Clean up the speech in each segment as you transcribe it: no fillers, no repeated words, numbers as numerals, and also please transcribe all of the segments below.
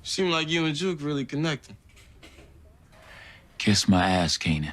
Seem like you and Juke really connecting. Kiss my ass, Kanan.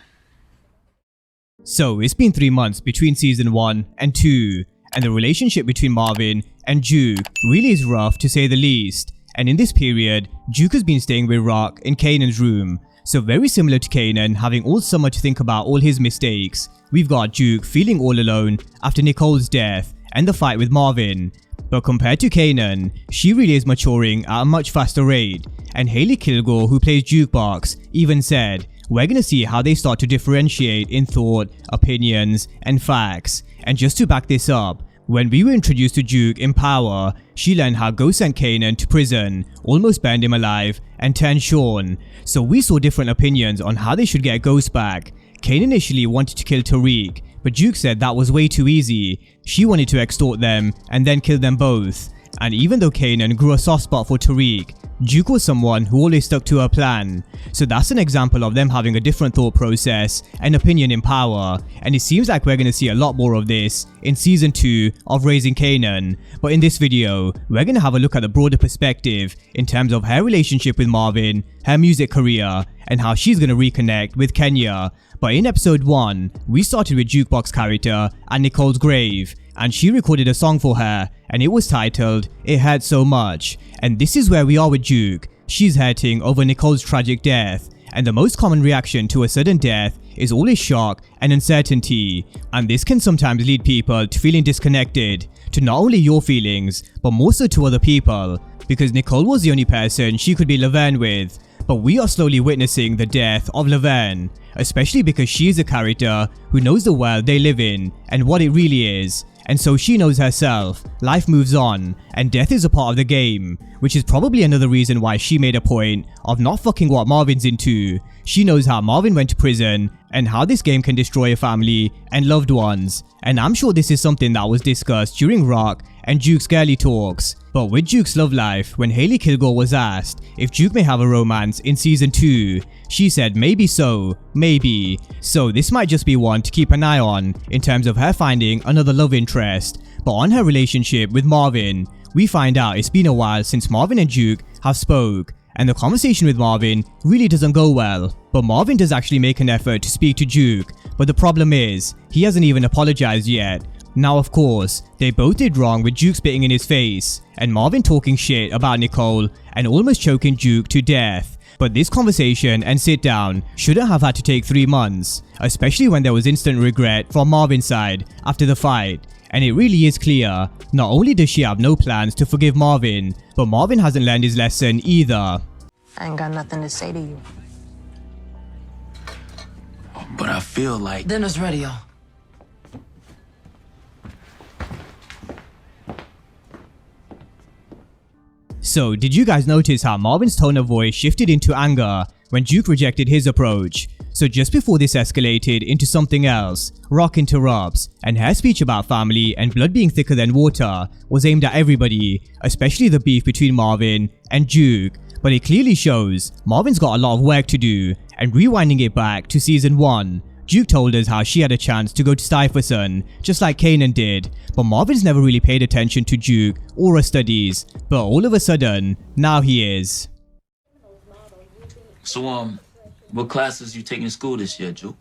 So it's been 3 months between season 1 and 2, and the relationship between Marvin and Juke really is rough to say the least. And in this period, Juke has been staying with Rock in Kanan's room. So very similar to Kanan having all summer to think about all his mistakes, we've got Juke feeling all alone after Nicole's death and the fight with Marvin. But compared to Kanan, she really is maturing at a much faster rate. And Hailey Kilgore, who plays Jukebox, even said, "We're gonna see how they start to differentiate in thought, opinions, and facts." And just to back this up, when we were introduced to Juke in Power, she learned how Ghost sent Kanan to prison, almost burned him alive, and turned Sean. So we saw different opinions on how they should get Ghost back. Kanan initially wanted to kill Tariq, but Juke said that was way too easy. She wanted to extort them and then kill them both. And even though Kanan grew a soft spot for Tariq, Juke was someone who always stuck to her plan. So that's an example of them having a different thought process and opinion in Power, and it seems like we're going to see a lot more of this in season 2 of Raising Kanan. But in this video, we're going to have a look at the broader perspective in terms of her relationship with Marvin, her music career, and how she's going to reconnect with Kenya. But in episode 1, we started with Jukebox character at Nicole's grave, and she recorded a song for her, and it was titled It Hurt So Much. And this is where we are with Juke. She's hurting over Nicole's tragic death, and the most common reaction to a sudden death is always shock and uncertainty, and this can sometimes lead people to feeling disconnected to not only your feelings but more so to other people, because Nicole was the only person she could be Laverne with. But we are slowly witnessing the death of Laverne, especially because she is a character who knows the world they live in and what it really is. And so she knows herself, life moves on, and death is a part of the game, which is probably another reason why she made a point of not fucking what Marvin's into. She knows how Marvin went to prison and how this game can destroy a family and loved ones. And I'm sure this is something that was discussed during Rock and Juke's girly talks. But with Juke's love life, when Hailey Kilgore was asked if Juke may have a romance in season 2, she said maybe so, maybe. So this might just be one to keep an eye on in terms of her finding another love interest. But on her relationship with Marvin, we find out it's been a while since Marvin and Juke have spoke, and the conversation with Marvin really doesn't go well. But Marvin does actually make an effort to speak to Juke, but the problem is, he hasn't even apologized yet. Now of course, they both did wrong with Juke spitting in his face, and Marvin talking shit about Nicole and almost choking Juke to death. But this conversation and sit down shouldn't have had to take 3 months, especially when there was instant regret from Marvin's side after the fight. And it really is clear, not only does she have no plans to forgive Marvin, but Marvin hasn't learned his lesson either. I ain't got nothing to say to you. But I feel like... Dinner's ready, y'all. So did you guys notice how Marvin's tone of voice shifted into anger when Juke rejected his approach? So just before this escalated into something else, Rock interrupts, and her speech about family and blood being thicker than water was aimed at everybody, especially the beef between Marvin and Juke. But it clearly shows Marvin's got a lot of work to do, and rewinding it back to season 1, Juke told us how she had a chance to go to Stuyvesant, just like Kanan did, but Marvin's never really paid attention to Juke or her studies, but all of a sudden, now he is. So, what classes you taking in school this year, Juke?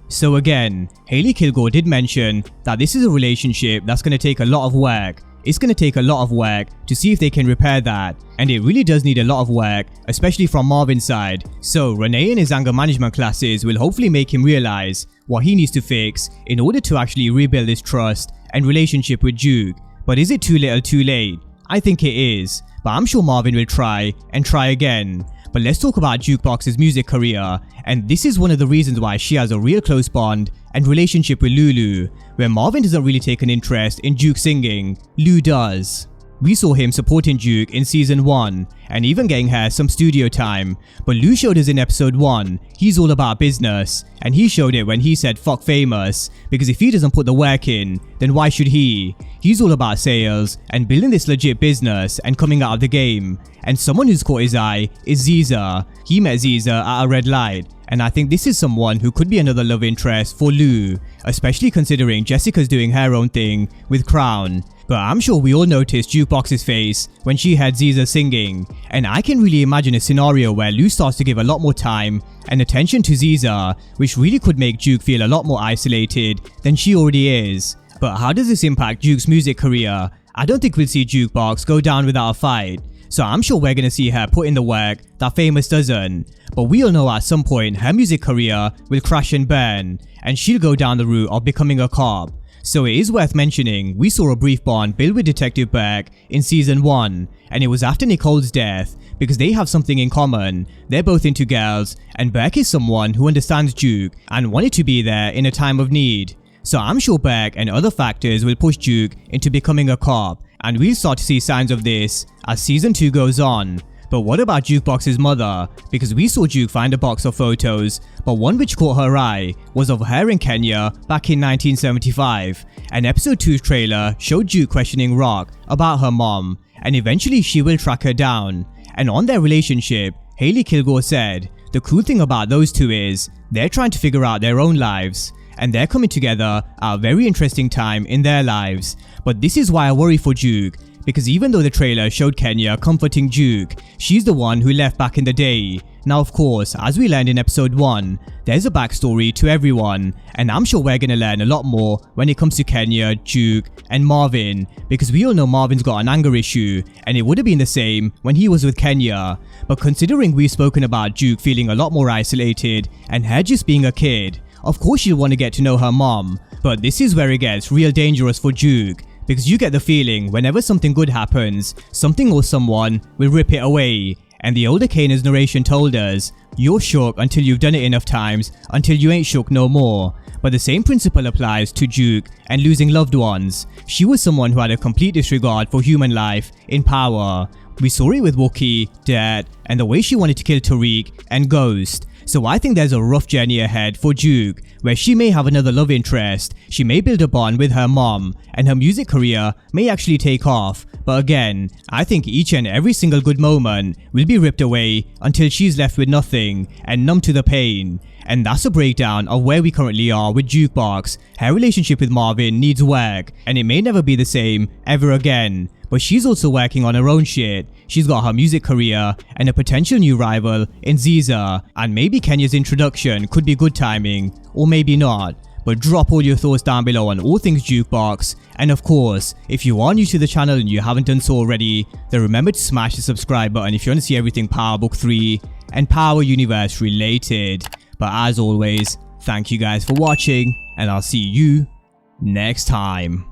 So again, Hailey Kilgore did mention that this is a relationship that's going to take a lot of work. It's going to take a lot of work to see if they can repair that, and it really does need a lot of work, especially from Marvin's side. So Renee and his anger management classes will hopefully make him realize what he needs to fix in order to actually rebuild his trust and relationship with Juke. But is it too little too late? I think it is, but I'm sure Marvin will try and try again. But let's talk about Jukebox's music career, and this is one of the reasons why she has a real close bond and relationship with Lulu. Where Marvin doesn't really take an interest in Juke singing, Lou does. We saw him supporting Juke in season 1 and even getting her some studio time, but Lou showed us in episode 1 he's all about business, and he showed it when he said fuck famous, because if he doesn't put the work in, then why should he? He's all about sales and building this legit business and coming out of the game. And someone who's caught his eye is Ziza. He met Ziza at a red light, and I think this is someone who could be another love interest for Lou, especially considering Jessica's doing her own thing with Crown. But I'm sure we all noticed Jukebox's face when she heard Ziza singing, and I can really imagine a scenario where Lou starts to give a lot more time and attention to Ziza, which really could make Juke feel a lot more isolated than she already is. But how does this impact Juke's music career? I don't think we'll see Jukebox go down without a fight, so I'm sure we're gonna see her put in the work that Famous doesn't. But we all know at some point her music career will crash and burn, and she'll go down the route of becoming a cop. So it is worth mentioning we saw a brief bond build with Detective Burke in season 1, and it was after Nicole's death because they have something in common. They're both into girls, and Burke is someone who understands Juke and wanted to be there in a time of need. So I'm sure Burke and other factors will push Juke into becoming a cop, and we'll start to see signs of this as season 2 goes on. But what about Jukebox's mother? Because we saw Juke find a box of photos, but one which caught her eye was of her in Kenya back in 1975. An episode 2 trailer showed Juke questioning Rock about her mom, and eventually she will track her down. And on their relationship, Hailey Kilgore said, the cool thing about those two is they're trying to figure out their own lives, and they're coming together at a very interesting time in their lives. But this is why I worry for Juke, because even though the trailer showed Kenya comforting Juke, she's the one who left back in the day. Now of course, as we learned in episode 1, there's a backstory to everyone, and I'm sure we're gonna learn a lot more when it comes to Kenya, Juke, and Marvin, because we all know Marvin's got an anger issue, and it would have been the same when he was with Kenya. But considering we've spoken about Juke feeling a lot more isolated, and her just being a kid, of course she'll want to get to know her mom. But this is where it gets real dangerous for Juke, because you get the feeling whenever something good happens, something or someone will rip it away. And the older Kana's narration told us, you're shook until you've done it enough times, until you ain't shook no more. But the same principle applies to Juke and losing loved ones. She was someone who had a complete disregard for human life in power. We saw it with Wookie, Dirt, and the way she wanted to kill Tariq and Ghost. So I think there's a rough journey ahead for Juke, where she may have another love interest, she may build a bond with her mom, and her music career may actually take off. But again, I think each and every single good moment will be ripped away until she's left with nothing and numb to the pain. And that's a breakdown of where we currently are with Jukebox. Her relationship with Marvin needs work, and it may never be the same ever again. But she's also working on her own shit. She's got her music career and a potential new rival in Ziza, and maybe Kenya's introduction could be good timing, or maybe not. But drop all your thoughts down below on all things Jukebox, and of course, if you are new to the channel and you haven't done so already, then remember to smash the subscribe button if you want to see everything Power Book 3 and Power Universe related. But as always, thank you guys for watching, and I'll see you next time.